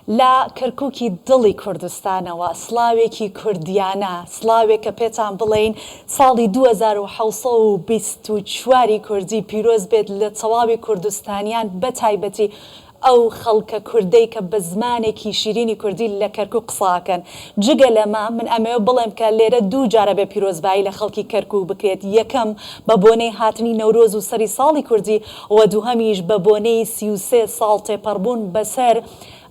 لە کەرکووکی دڵی کوردستانەوە سڵاوێکی کوردیانە سڵاوێک کە پێتان بڵین ساڵی 2724 کوردی پیرۆز بێت لە تەواوی کوردستانیان بە تایبەتی ئەو خەڵکە کوردەی کە بە زمانێکی شیرینی کوردی لە کەرکووک قساکەن. جگە لەمە من ئەمەوە بڵێم کە لێرە دوو جارە بێ پیرۆزبایی لە خەڵکی کەرکووک بکرێت، یەکەم بە بۆنەی هاتنی نەورۆز و سەری ساڵی کوردی و دووهەمیش بە بۆنەی 33 ساڵ تێپەڕبوون بەسەر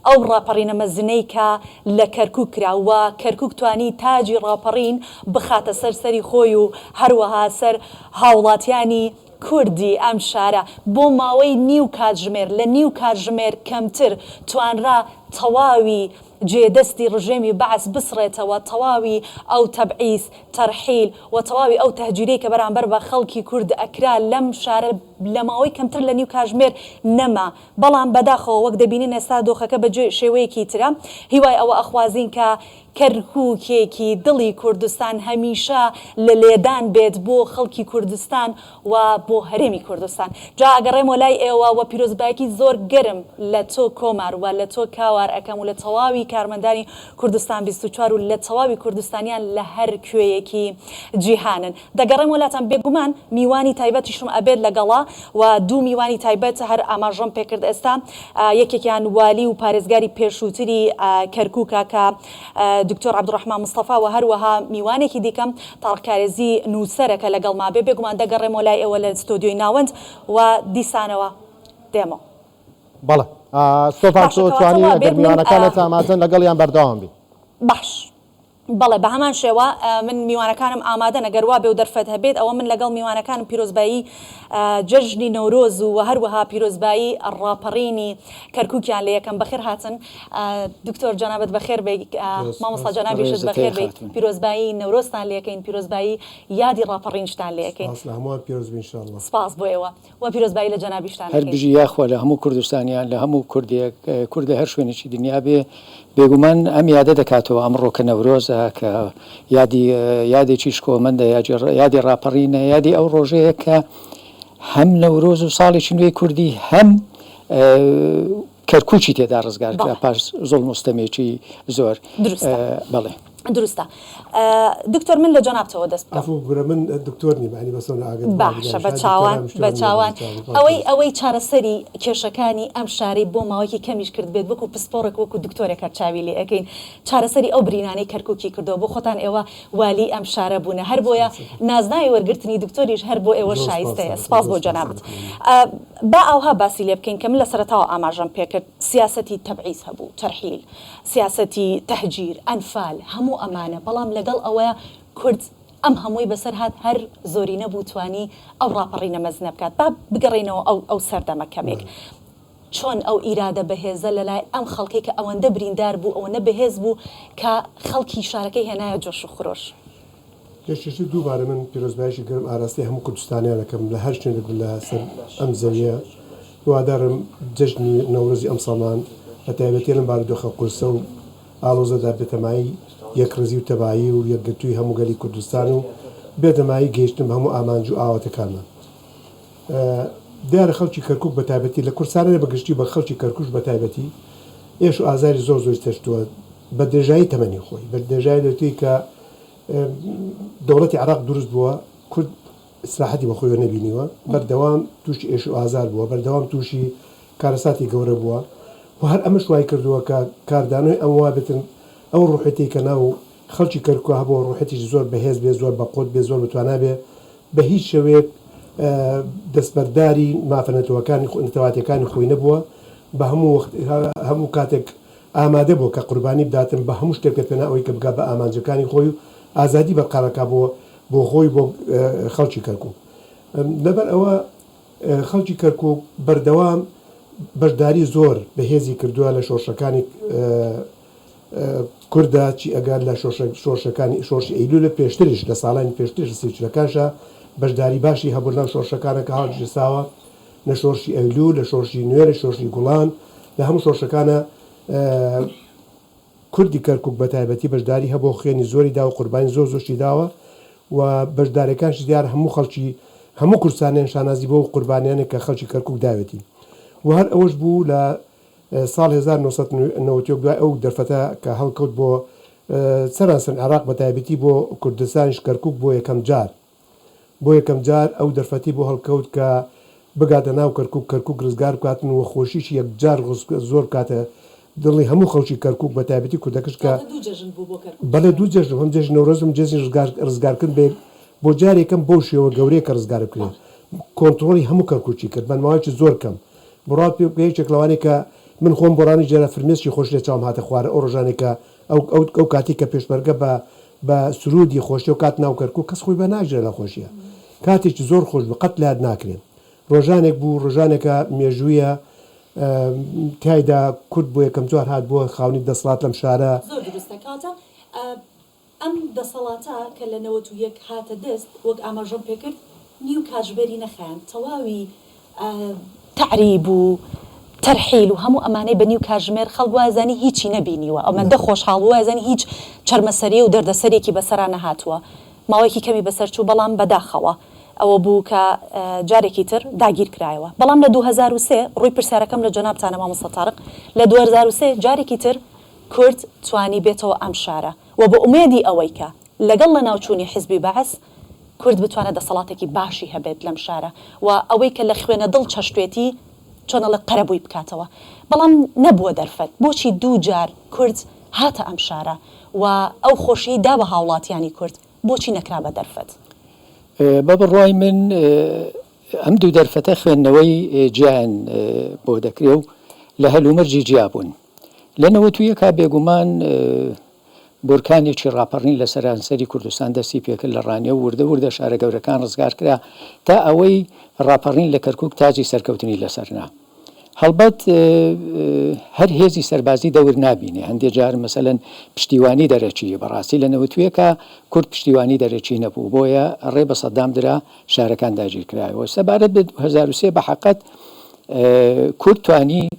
ئەو ڕاپەڕینە مەزنەی کە لە کەرکووک کراوە. کەرکووک توانی تاجی ڕاپەڕین بخاتە سەرسەری خۆی و هەروەها سەر هاوڵاتیانی کوردی ئەم شارە بۆ ماوەی نیو کاتژمێر لە نیو کاتژمێر کەمتر توانرا تەواوی جێدەستی ڕژێمی بەعس بسڕێتەوە، تەواوی ئەو تەبعیس تەرحیل و تەواوی ئەو تەهجیرەی کە بەرامبەر بە خەڵکی کورد ئەکرا لەم شارە لە ماوەی کەمتر لە نیو کاتژمێر نەما. بەڵام بەداخەوە وەک دەبینین ئێستا دۆخەکە بە شێوەیەکی ترە. هیوای ئەوە ئەخوازین کە کەرکووکێکی دڵی کوردستان هەمیشە لە لێدان بێت بۆ خەڵکی کوردستان و بۆ هەرێمی کوردستان. جا ئەگەڕێمەوە لای ئێوە و پیرۆزبایەکی زۆر گەرم لە تۆ کۆمار و لە تۆ کاوار ئەەکەم و لە تەواوی کارمەندانی کوردستان 24 و لە تەواوی کوردستانیان لە هەر کوێیەکی جیهانن. دەگەڕێم وڵاتان بێگومان میوانی تایبەتیشم ئەبێت لەگەڵا و دوو میوانی تایبەت هەر ئاماژەم پێکرد ئێستا. یەکێکیان والی و پارێزگاری پێشووتری کەرکووکە کە دکتۆر عەبدوڕەحمان مستەفا و هەروەها میوانێکی دیکەم تاڕکارێزی نووسەرەکە لەگەڵ ما بێ. بێگومان دەگەڕێمەوە لای ئێوە لە ستۆدیۆی ناوەند و دیسانەوە دێمەوە. بەڵێ سۆپان توانی ئەگەر میوانەکانت ئامادەن لەگەڵیان بەردەوام بی. باش بەڵێ بە هەمان شێوە من میوانەکانم ئامادە نەگەر وا بێ و دەرفەت هەبێت ئەوە من لەگەڵ میوانەکانم پیرۆزبایی جەژنی نەورۆز و هەروەها پیرۆزبایی ڕاپەڕینی کەرکووکیان لە یەکەم بەخێر هاتن. دکتۆر جەنابەت بەخێر بێ، مامۆستا جەنابیشت بەخێر بێ. پیرۆزبایی نەورۆزتان لە یەکەین، پیرۆزبایی یادی ڕاپەڕینشتان لە یەکەین. سپاس بۆ ئێوە و پیرۆزبایی لە جەنابیشتان هەر بژی یاخوا لە هەموو کوردستانیان لە هەموو کورد لە هەر شوێنێکی دنیا بێ. بێگومان ئەم یادە دەکاتەوە ئەمڕۆ کە نەورۆزە کە یادێکی شکۆمەندە یادی ڕاپەڕینە، یادی ئەو ڕۆژەیە کە هەم نەورۆز و ساڵێکی نوێی کوردی هەم کەرکووکی تێدا ڕزگار کرا پاش زۆڵم مستەمێکی زۆر. بەڵێ دروستە. دکتۆر من لە جەنابتەوە دەست من دکتۆر نیمانی باشە بە چاوان ئەوەی چارەسەری کێشەکانی ئەم شاری بۆ ماوەیەکی کەمیش کرد بێت وەکو پسپۆڕێک وەکو دکتۆرێکە چاوی لێ ئەەکەین چارەسەری ئەو برینانەی کەرکووکی کردەوە بۆ خۆتان ئێوە والی ئەم شارە بوونە هەر بۆیە نازناوی وەرگرتنی دکتۆریش هەر بۆ ئێوە شایستەیە. سپاس بۆ جەنابەت. با ئەوها باسی لێ بکەین کە من لە سەرەتاوە ئاماژەم پێکرد سیاسەتی تەبعیز هەبوو، تەرحیل، سیاسەتی تەهجیر، ئەنفال، هەموو ئەمانە. بەڵام لەگەڵ ئەوەیە کورد ئەم هەمووی بەسەر هات هەر زۆری نەبوو توانی ئەو ڕاپەڕینە مەزنە بکات. با بگەڕێنەوە ئەو سەردەمە کەمێک چۆن ئەو ئیرادە بەهێزە لەلای ئەم خەڵکی کە ئەوەندە بریندار بوو ئەوەندە بەهێز بوو کە خەڵکی شارەکەی هێنایە جۆش و خۆش. پێشتر دووبارە من پیرۆزبایشی گەرم ئاراستی هەموو کوردستانیانەکەم لە هەر شوێنێک لە سەر ئەم زەویە. هیوادارم جەژنی نەورۆزی ئەم ساڵمان بە تایبەتی لەم بارودۆخە قورسە و ئاڵۆزەدا بێتەمایی یەکڕزی و تەبایی و یەکگرتووی هەموو گەلی کوردستان و بێدەمایی گەیشتن هەموو ئامانج و ئاواتەکانمان. دیارە خەڵکی کەرکووک بە تایبەتی لە کورسانە بەگشتی بە خەڵکی کەرکووش بە تایبەتی ئێش و ئازاری زۆر تەشتووە بە درێژایی تەمەنی خۆی بە درێژایی دەوتی کە دەوڵەتی عێراق دروست بووە کورد ئیسلاحەتی بەخۆیەوە نەبینیوە، بەردەوام تووشی ئێش و ئازار بووە، بەردەوام تووشی کارەساتی گەورە بووە و هەر ئەمەش وای کردووە کە کاردانەوەی ئەم وا بێتن ئەو ڕوحەتی کە ناو خەڵکی کەرکووە هەبووە ڕوحەتیش زۆر بەهێز بێ، زۆر بەقۆت بێ، زۆر بتوانە بێ بە هیچ شەوێک دەستبەرداری مافەنەتەوەکانی نەتەواتیەکانی خۆی نەبووە. بە هەموو کاتێک ئامادە بووە کە قوربانی بداتن بە هەموو شتێک پێنا ئەوەی کە بگا بە ئامانجەکانی خۆی و ئازادی بەرقەرەکە بۆ خۆی بۆ خەڵکی کەرکووک. لەبەر ئەوە خەڵکی کەرکووک بەردەوام بەشداری زۆر بەهێزی کردووە لە شۆڕشەکانی کووردا چی ئەگەر لە شۆڕشەکانی شۆڕشی ئەیلول لە پێشترش لە ساڵانی پێشتر سێچلەکانشە بەشداری باشی هەبوو لەم شۆڕشەکانەکە هەڵگیرساوە، لە شۆڕشی ئەیلول، لە شۆڕشی نوێ، لە شۆڕشی گوڵان، لە هەموو شۆڕشەکانە کوردی کەرکووک بە تایبەتی بەشداری هەبوو خوێنی زۆری دا و قوربانی زۆرشی داوە و بەشدارەکانش دیار هەموو خەڵکی هەموو کوردستانیان شانازی بۆ قوربانیانێک کە خەڵکی کەرکووک داوێتی و هەر ئەوەش بوو لە ساڵ 1990 دوای ئەو دەرفەتە کە هەڵکەوت بۆ سەرانسەر عێراق بە تایبەتی بۆ کوردستانیش کەرکووک بۆ یەکەم جار ئەو دەرفەتی بۆ هەڵکەوت کە بگاتە ناو کەرکووک ڕزگار بکاتن و خۆشیشی یەکجار زۆر کاتە دڵی هەموو خەڵکی کەرکووک بە تایبەتی کوردەکەش کە بەڵێ دوو جەژن هەم جێژ نەورۆزم جێزی ڕزگارکرد بێ بۆ جارێکم بۆ شێوە گەورەیە کە ڕزگار بکرێت کۆنتترۆلی هەموو کەرکوچی کرد بەنماوەیەکی زۆر کەم بڕات پێیەکێک لەوانەیە کە من خۆم بۆڕانی جێرە فرمێسکی خۆش لێ چاوم هاتە خوارە ئەو ڕۆژانێکە ئەو کاتی کە پێشمەرگە بە سرودی خۆشی و کات ناو کەرکووک کەس خۆی بە ناژێ لە خۆشیە کاتێکی زۆر خۆش بە قەت لات ناکرێن ڕۆژانێک بوو ڕۆژانێکە مێژوویە تایدا کورد بۆ یەکەم جار هات بۆ خاونی دەسەڵات لەم شارە زۆر دروستە کاتە ئەم دەسەڵاتە کە لە 91 هاتە دەست وەک ئاماژەم پێکرد نیو کاتژبەری نەخایەن تەواوی تعریب و تەرحیل و هەموو ئەمانەی بە نیو کاتژمێر خەڵک وازانی هیچی نەبینیوە ئەوەندە خۆشحاڵ وازانی هیچ چەرمەسەری و دەردەسەرێکی بەسەرا نەهاتووە ماوەیەکی کەمی بەسەرچوو بەڵام بەداخەوە ئەوە بوو کە جارێکی تر داگیر کرایەوە بەڵام لە 2003 ڕووی پرسیارەکەم لە جەنابتانە مامۆستا تارق لە 2003 جارێکی تر کورد توانی بێتەوە ئەم شارە و بە ئومێدی ئەوەی کە لەگەڵ لە ناوچوونی حیزبی بەعەس کورد بتوانێت دەسەڵاتێکی باشی هەبێت لەم شارە و ئەوەی کە لە خوێنە دڵ چەشتێتی چۆنەڵە قەرەبووی بکاتەوە بەڵام نەبووە دەرفەت بۆچی دوو جار کورد هاتە ئەم شارە و ئەو خۆشی دا بە هاوڵاتیانی کورد بۆچی نەکرا بە دەرفەت بە بڕوای من ئەم دوو دەرفەتە خوێندنەوەی گیان بۆ دەکرێ و لە هەلومەرجی جیابوون لەنەوە تویە کا بێگومان بۆرکانێکی ڕاپەڕین لە سەرانسەری کوردستان دەستی پێکرد لە ڕانیە و وردە شارە گەورەکان ڕزگار کرا تا ئەوەی ڕاپەڕین لە کەرکووک تاجی سەرکەوتنی لەسەرنا هەڵبەت هەر هێزی سەربازی دەور نابینێ هەندێک جار مەسەلەن پشتیوانی دەرەچی بەڕاستی لە نەوتویەکە کورد پشتیوانی دەرەچی نەبوو بۆیە ڕێ بە سەدام درا شارەکان داگیر کرایەوە سەبارەت بە 2003 بە حەقەت کورد توانی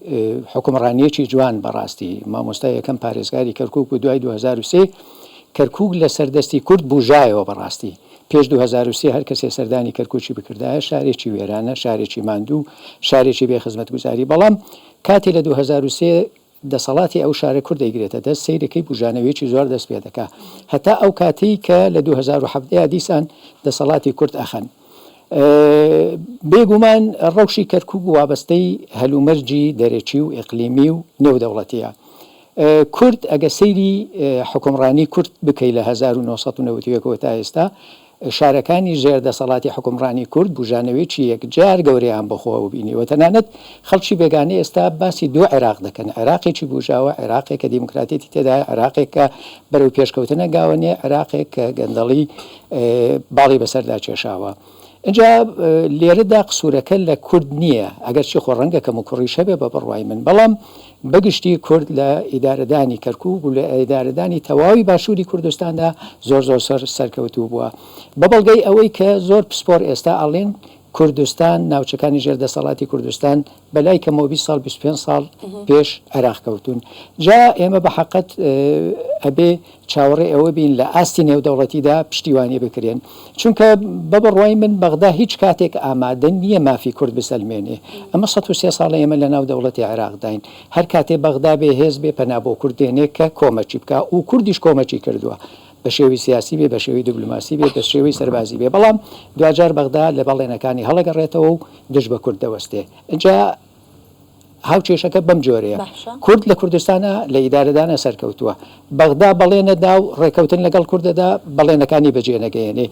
حکومڕانیەکی جوان بەڕاستی مامۆستا یەکەم پارێزگاری کەرکووک بۆ دوای 2003 کەرکووک لە سەردەستی کورد بژایەوە بەڕاستی پێش 2003 هەر کەسێ سەردانی کەرکووکی بکردایە شارێکی وێرانە شارێکی ماندوو شارێکی بێ خزمەتگوزاری بەڵام کاتی لە 2003 دەسەڵاتی ئەو شارە کورد دەیگرێتە دەست سیرەکەی بژانەوەیەکی زۆر دەست پێ دەکا هەتا ئەو کاتی کە لە 2007 دیسان دەسەڵاتی کورد ئەخەن بێگومان ڕەوشی کەرکووک وابەستەی هەلومەرجی دەرەچی و ئیقلیمی و نێودەوڵەتیە کورد ئەگە سەیری حکومڕانی کورد بکەی لە 1990 تا ئێستا شارەکانی ژێر دەسەڵاتی حکومڕانی کورد بژانەوەیکی یەکجار گەورەیان بەخۆوە بینیوە تەنانەت خەڵکی بێگانەی ئێستا باسی دوو عێراق دەکەن عێراقێکی بژاوە عێراقێک کە دیموکراتێتی تێدا عێراقێک کە بەرەو پێشکەوتنە گاوەنێ عێراقێک کە گەندەڵی باڵی بەسەردا کێشاوە اینجا لێرەدا قسوورەکە لە کورد نییە ئەگەر چی خۆڕەنگە کەم و کوڕیش هەبێ بە بڕوای من بەڵام بەگشتی کورد لە ئیدارەدانی کەرکووک و لە ئیدارەدانی تەواوی باشووری کوردستاندا زۆر سەرکەوتوو بووە بە بەڵگەی ئەوەی کە زۆر پسپۆر ئێستا ئەڵێن کوردستان ناوچەکانی ژێردەسەڵاتی کوردستان بەلای کەمەوە 20 ساڵ 25 ساڵ پێش عێراق کەوتون جا ئێمە بە حەقەت ئەبێ چاوەڕێ ئەوە بین لە ئاستی نێودەوڵەتیدا پشتیوانی بکرێن چونکە بە بڕوای من بەغدا هیچ کاتێک ئامادە نییە مافی کورد بسەلمێنێ ئەمە 103 ساڵە ئێمە لە ناو دەوڵەتی عێراقداین هەر کاتێ بەغدا بێ هێز بێ پەنا بۆ کوردێنێ کە کۆمەچی بکە و کوردیش کۆمەچی کردووە بە شێوی سیاسی بێ بە شێوی دیبلۆماسی بێ بە شێوی سەربازی بێ بەڵام دوجار بەغدا لە بەڵێنەکانی هەڵەگەڕێتەوە و دژ بە کورد دەوەستێ اینجا هاوچێشەکە بەم جۆرەیە کورد لە کوردستانە لە ئیدارەدانە سەرکەوتووە بەغدا بەڵێنەدا و ڕێکەوتن لەگەڵ کوردەدا بەڵێنەکانی بەجێ نەگەیەنێ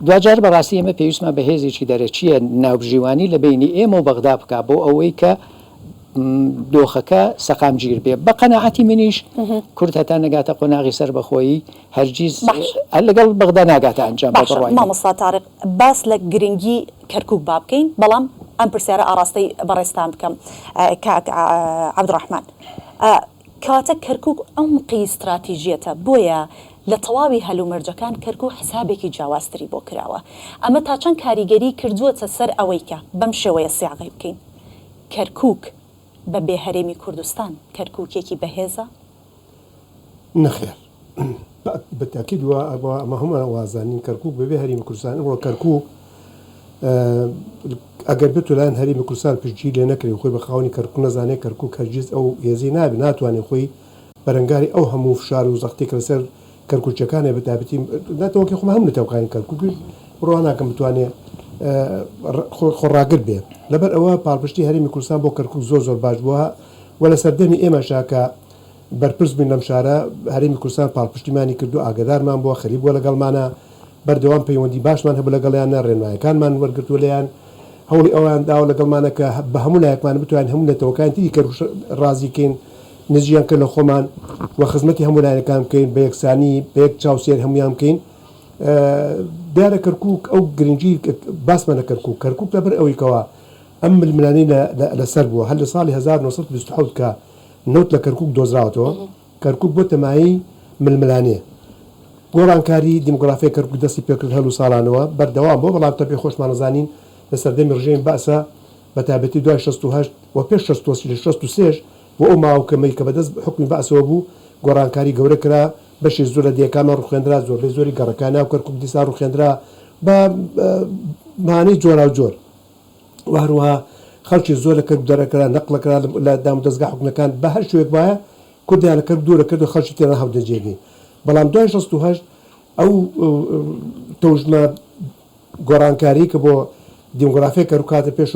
دوجار بەڕاستی ئێمە پێویستمان بە هێزێکی دەرەچیە ناوبژیوانی لە بینی ئێمە و بەغدا بکە بۆ ئەوەی کە دۆخەکە سەقامگیر بێ بە قەناعەتی منیش کورد هەتا نەگاتە قۆناغی سەر بەخۆیی هەرگیز لەگەڵ بەغدا ناگاتە ئەنجام مامۆستا تارق باس لە گرنگی کەرکووک با بکەین بەڵام ئەم پرسیارە ئاراستەی بەڕێستان بکەم عەبدوڕەحمان کەواتە کەرکووک ئەو موقعی استراتیژیەتە بۆیە لە تەواوی هەلومەرجەکان کەرکووک حسابێکی جیاوازتری بۆ کراوە ئەمە تا چەند کاریگەری کردووەتە سەر ئەوەی کە بەم شێوەیە سیاغی بکەین کەرکووک بە بێ هەرێمی کوردستان کەرکووکێکی بەهێزە نەخێر بەتاکید ئەمە هەموو وازانین کەرکووک بەبێ هەرێمی کوردستان ئەمڕۆ کەرکووک ئەگەر بتوانان هەرێمی کوردستان پشتگیر لێ نەکرێ خۆی بە خاوەنی کەرکووک نەزانێت کەرکووک هەرگیز ئەو هێزی نابێت ناتوانێت خۆی بەرەنگاری ئەو هەموو فشار و زەختێک لەسەر کەرکووچەکانێ بەتابەتی ناتەوەکی خۆم هەموو نەتەوەکانی کەرکووک ڕۆ ناکەم بتوانێت خۆڕاگر بێ لەبەر ئەوە پاڵپشتی هەرێمی کوردستان بۆ کەرکووک زۆر باش بووە و لە سەردەمی ئێمەشاکە بەرپرس بین لەم شارە هەرێمی کوردستان پاڵپشتیمانی کردو ئاگدارمان بووە خەریب بووە لەگەڵمانە بەردەوام پەیوەندی باشمان هەبوو لەگەڵیانە ڕێنمایەکانمان وەرگرتووە لەیان هەوڵی ئەویان داوە لەگەڵمانە کە بە هەموو لایەکمان بتوانین هەموو نەتەوەکان تری ڕازیکەین نزییان کە لە خۆمان و خزمەتی هەموو لایەکان بکەین بە یەکسانی بە یەک چاوسێر هەمویان بکەین دیارە کەرکووک ئەو گرنگی باسمانە کەرکووک لەبەر ئەوەی کەوە ئەم ململانەی لەسەر بووە هەر لە ساڵی 1927 کە نەوت لە کەرکووک دۆزراوەتەوە کەرکووک بۆ تەمایی ململانێ گۆڕانکاری دیموگرافیای کەرکووک دەستی پێکرد هەلو ساڵانەوە بەردەوام بۆ بەڵام تەپی خۆشمانەزانین لە سەردەمی ڕژێمی باسە بە تایبەتی دوای 68 و پێش 63 بۆ ئەو ماوەکەمەی کە بەدەست حکمی باسەوە بوو گۆڕانکاری گەورە کرا بەشی زۆر لە دیەکانمان ڕوخێنرا زۆر لە زۆری گەڕەکانە و کەرکووک دیسا ڕوخێنرا بە مانەی جۆرا و جۆر و هەروەها خەڵکی زۆر لە کەرکووک دەرەکرا نەقڵەکرا لە دام و دەستگا حکومەکان بە هەر شوێک وایە کوردیان لە کەرکووک دوورە کرد و خەڵکی تێنە هەڵدەجێگەی بەڵام دوای 68 ئەو تەوژمە گۆڕانکاری کە بۆ دیموگرافیای کەرکووکاتە پێش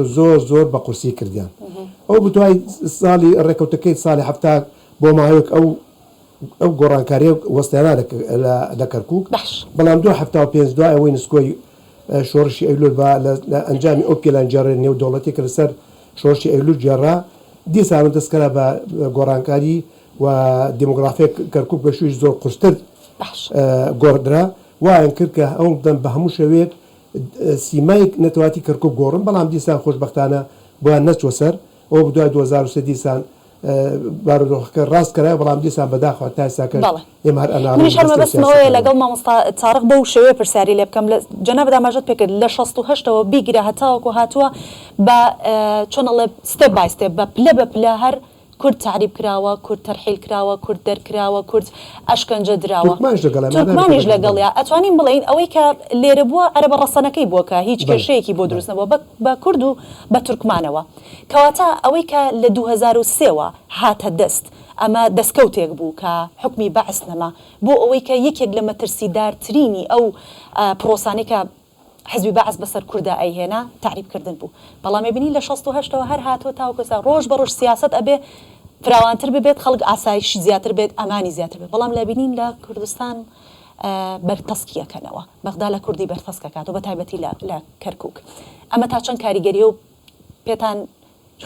زۆر بە قورسی کردیان ئەو بتوای ساڵی ڕێکەوتەکەی ساڵی هەفتا بۆ ماوەیەک ئەو گۆڕانکاریە وەستێنان لە کەرکووک بەڵام 2075 دوای ئەوەی نسکۆی شۆڕشی ئەیلول بە لە ئەنجامی ئەو پێلانجێڕێ نێو دەوڵەتی کە لەسەر شۆڕشی ئەیلول جێڕا دیسان دەستکرا بە گۆڕانکاری و دیموگرافیای کەرکووک بە شووی زۆر قورستر گۆڕدرا وایان کرد کە ئەو دەم بە هەموو شەوێک سیمای نەتەواتی کەرکووک گۆڕن بەڵام دیسان خۆشبەختانە بۆیان نەچوە سەر ئەو دوای 2023 دیسان بارودۆخەکە ڕاست کرا بەڵام دیسان بەداخوا تا ئێستاکە ئێمە هەر منیش هەرمە بەستمەوەی لەگەڵ مامۆستا چارق بەو شێوەیە پرسیاری لێ بکەم لە جەنابەت ئاماژەت پێکرد لە 68ەوە بیگرە هەتاوەکو هاتووە بە چۆنەڵێ ستێپ بای ستێپ بە پلە هەر کورد تعریب کراوە کورد تەرحیل کراوە کورد دەرکراوە کورد ئەشکەنجە دراوە تورکمانیش لەگەڵیا ئەتوانین بڵین ئەوەی کە لێرە بووە ئەرە بە ڕەسەنەکەی بووە کە هیچ کێشەیەکی بۆ دروستنەوە بە کورد و بە تورکمانەوە کەواتە ئەوەی کە لە 2003ەوە هاتە دەست ئەمە دەستکەوتێک بوو کە حکمی بەعس نەما بۆ ئەوەی کە یەکێک لە مەترسیدارترینی ئەو پرۆسانەی کە حزبی بەعس بەسەر کووردا ئەیهێنا تعریبکردن بوو بەڵام ێبینی لە 68ەوە هەر هاتووە تاوکۆسا ڕۆژ بە ڕۆژ سیاست ئەبێ فراوانتر ببێت خەڵک ئاسایشی زیاتر بێت ئەمانی زیاتر بێت بەڵام لەبینین لە کوردستان بەرتەسکیەکەنەوە بەغدا لە کوردی بەرتەسکەکات و بە تایبەتی لە کەرکووک ئەمە تا چەند کاریگەریە و پێتان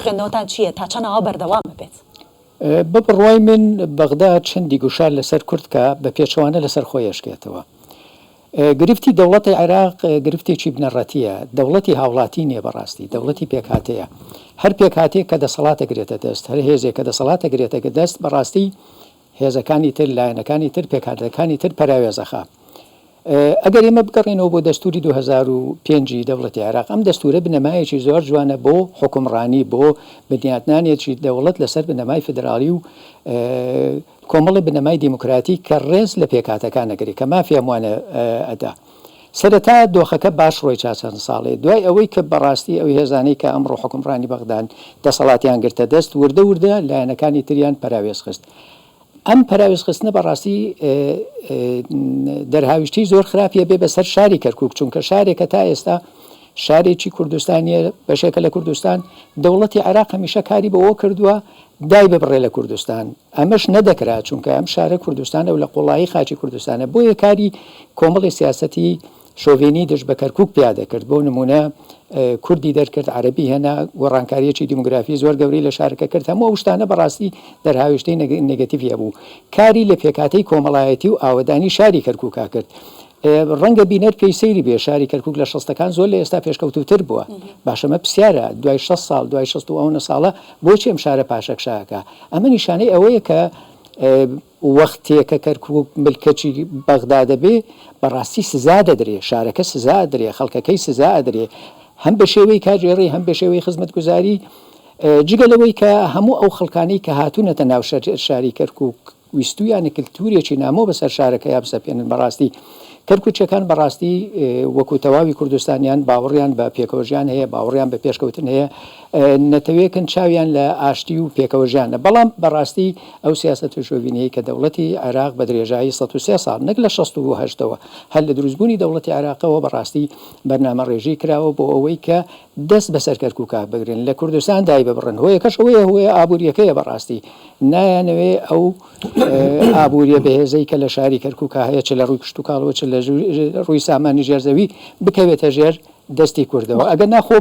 خوێندنەوەتان چییە تا چەندەوە بەردەوام بێت بە بڕوای من بەغدا چەندی گوشار لەسەر کوردکە بە پێچەوانە لەسەر خۆیشکێتەوە گرفتی دەوڵەتی عێراق گرفتێکی بنەڕەتیە دەوڵەتی هاوڵاتی نییە بەڕاستی دەوڵەتی پێکهاتەیە هەر پێکهاتەیە کە دەسەڵاتە گرێتە دەست هەر هێزێک کە دەسەڵاتە گرێتەکە دەست بەڕاستی هێزەکانی تر لایەنەکانی تر پێکهاتەکانی تر پەراوێزەخە ئەگەر ئێمە بگەڕێنەوە بۆ دەستوری 2005 دەوڵەتی عێراق ئەم دەستورە بنەمایەکی زۆر جوانە بۆ حکومڕانی بۆ بنیاتنانێکی دەوڵەت لەسەر بنەمای فدرالی و کۆمەڵی بنەمای دیموکراتی کە ڕێز لە پێکهاتەکانەگەری کە مافی هەمووانە ئەدا سەرەتا دۆخەکە باش ڕۆی چند ساڵێ دوای ئەوەی کە بەڕاستی ئەوی هێزانەی کە ئەمڕۆ حکومڕانی بەغدان دەسەڵاتیان گرتە دەست وردە لایەنەکانی تریان پەراوێز خست ئەم پەراوێزخستنە بەڕاستی دەرهاویشتی زۆر خراپیە بێ بەسەر شاری کەرکووک چونکە شارێکە تا ئێستا شارێکی کوردستانیە بەشێکە لە کوردستان دەوڵەتی عێراق هەمیشە کاری بەوە کردووە دای ببڕێ لە کوردستان ئەمەش نەدەکرا چونکە ئەم شارە کوردستانە و لە قوڵایی خاچی کوردستانە بۆیە کاری کۆمەڵی سیاسەتی شۆڤێنی دەست بە کەرکووک پیادە کرد بۆ نمونە کوردی دەرکرد عەرەبی هێنا گۆڕانکاریەکی دیموگرافی زۆر گەورەی لە شارەکە کرد هەموو ئەو شتانە بەڕاستی دەرهاویشتەی نێگەتیڤە بوو کاری لە پێکهاتەی کۆمەڵایەتی و ئاوەدانی شاری کەرکووکا کرد ڕەنگە بینەر پێی سەیری بێ شاری کەرکووک لە 60ەکان زۆر لە ئێستا پێشکەوتوتر بووە باشەمە پرسیارە دوای 6 ساڵ دوای 69 ساڵە بۆچی ئەم شارە پاشەکشاکە ئەمە نیشانەی ئەوەیە کە وەختێکە کەرکووک ملکەچی بەغدا دەبێ بەڕاستی سزا دەدرێ شارەکە سزا دەدرێ خەڵکەکەی سزا ئەدرێ هەم بە شێوەی کاژێڕی هەم بە شێوەی خزمەتگوزاری جگەلەوەی کە هەموو ئەو خەڵکانەی کە هاتوونەتە ناو شاری کەرکووک ویستویانە کللتورێکی نامۆ بەسەر شارەکە یا بسەپێنن بەڕاستی کەرکوچەکان بەڕاستی وەکو تەواوی کوردستانیان باوەڕیان بە پێکەوەژیان هەیە باوەڕیان بە پێشکەوتن هەیە نەتەوەیەکن چاویان لە ئاشتی و پێکەوەژیانە بەڵام بەڕاستی ئەو سیاست شۆڤینەیە کە دەوڵەتی عێراق بە درێژایی 103 ساڵ نەک لە 68ەوە هەر لە دروستبوونی دەوڵەتی عێراقەوە بەڕاستی بەرنامە ڕێژی کراوە بۆ ئەوەی کە دەست بەسەر کەرکووکە بگرن لە کوردستان دای ببڕن هۆیەکەش هۆیە ئابوووریەکەیە بەڕاستی نایانەوێ ئەو ئابوووریە بەهێزەی کە لە شاری کەرکووکە هەیە چ لە ڕووی کشتتوکاڵەوە چ لە ڕووی سامانی ژێرزەوی بکەوێتە ژێر دەستی کوردەوە ئەگەر ناخۆ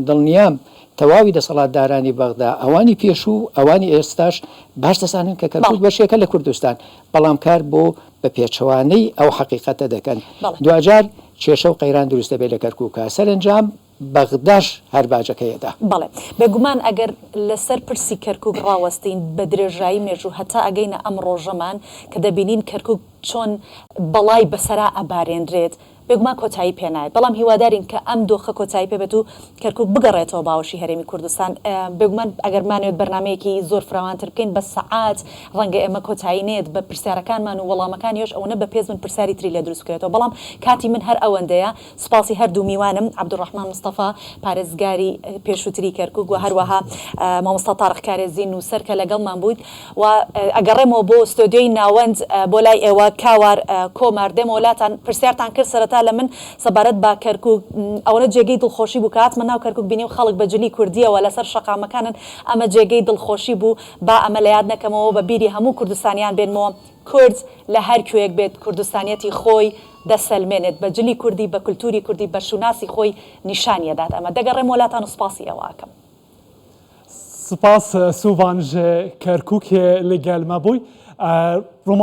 دڵنیام تەواوی دەسەڵاتدارانی بەغدا ئەوانی پێشوو ئەوانی ئێستاش باش دەزانن کە کەرکووک بەشێکە لە کوردستان بەڵام کار بۆ بە پێچەوانەی ئەو حەقیقەتە دەکەن دوجار کێشە و قەیران دروستە بێت لە کەرکووکە سەرنجام بەغداش هەر باجەکەیەدا بەڵێ بێگومان ئەگەر لەسەر پرسی کەرکووک ڕاوەستین بە درێژایی مێژوو هەتا ئەگەینە ئەم ڕۆژەمان کە دەبینین کەرکووک چۆن بەڵای بەسەرا ئەبارێنرێت بێگومان کۆتایی پێنایێت بەڵام هیوادارین کە ئەم دۆخە کۆتایی پێبێت و کەرکووک بگەڕێتەوە باوەشی هەرێمی کوردستان بێگومان ئەگەرمانێت بەرنمەیەکی زۆر فراوانتر بکەین بە سەعات ڕەنگە ئێمە کۆتایی نێت بە پرسیارەکانمان و وەڵامەکان یۆش ئەوە بە پێز من پرسیاری تری لێ دروست بکرێتەوە بەڵام کاتی من هەر ئەوەندەیە سوپاسی هەردوو میوانم عەبدوڕەحمان مستەفا پارێزگاری پێشووتری کەرکووک و هەروەها مامۆستا تاڕق کارێزی نووسەر کە لەگەڵمان بوویت و ئەگەڕێمەوە بۆ ستۆدیۆی ناوەند بۆ لای ئێوە کاوار کۆمار دێمە وڵاتان پرسیارتان کرد سەرەتا لە من سەبارەت با کەرکووک ئەوەنە جێگەی دڵخۆشی بوو کاتمە ناو کەرکووک بینی و خەڵک بەجلی کوردیەوە لەسەر شەقامەکانن ئەمە جێگەی دڵخۆشی بوو با ئەمە لە یاد نەکەمەوە بە بیری هەموو کوردستانیان بێنمەوە کورد لە هەر کوێیەک بێت کوردستانیەتی خۆی دەسەلمێنێت بەجلی کوردی بە کولتوری کوردی بە شوناسی خۆی نیشانیەدات ئەمە دەگەڕێم وڵاتان و سپاسی ئێوەکەم سپاس سوڤان ژ کەرکووک لەگەڵمە بووی